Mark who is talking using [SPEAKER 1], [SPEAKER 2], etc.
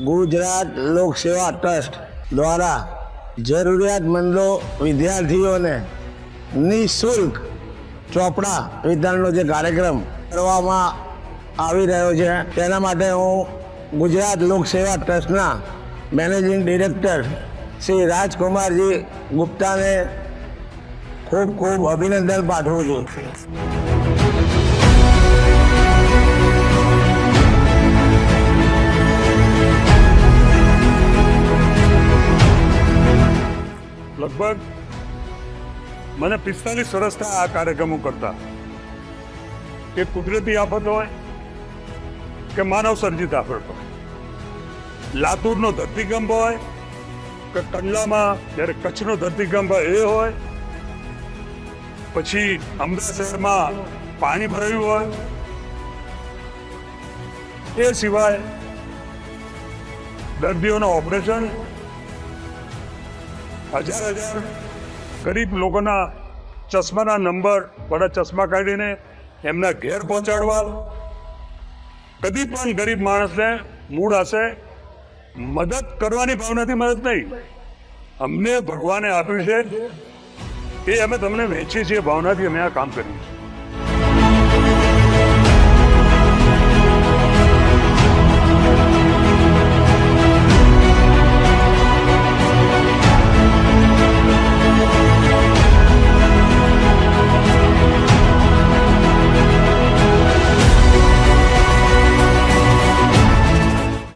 [SPEAKER 1] ગુજરાત લોક સેવા ટ્રસ્ટ દ્વારા જરૂરિયાતમંદો વિદ્યાર્થીઓને નિઃશુલ્ક ચોપડા વિતરણનો જે કાર્યક્રમ કરવામાં આવી રહ્યો છે તેના માટે હું ગુજરાત લોક સેવા ટ્રસ્ટના મેનેજિંગ ડિરેક્ટર શ્રી રાજકુમારજી ગુપ્તાને ખૂબ ખૂબ અભિનંદન પાઠવું છું.
[SPEAKER 2] લગભગ મને 45 વર્ષથી આ કાર્યક્રમો કરતા, કે કુદરતી આફત હોય કે માનવ સર્જિત આફત હોય, લાતુરનો ધરતીકંપ હોય કે કંડલામાં જ્યારે કચ્છનો ધરતીકંપ એ હોય, પછી અમદાવાદ શહેરમાં પાણી ભરાયું હોય, એ સિવાય દર્દીઓના ઓપરેશન, હજાર ગરીબ લોકોના ચશ્માના નંબર વડા ચશ્મા કાઢીને એમના ઘેર પહોંચાડવા, કદી પણ ગરીબ માણસને મૂળ હશે મદદ કરવાની ભાવનાથી મદદ નહીં, અમને ભગવાને આપ્યું છે એ અમે તમને વહેંચીએ છીએ ભાવનાથી અમે આ કામ કર્યું છે.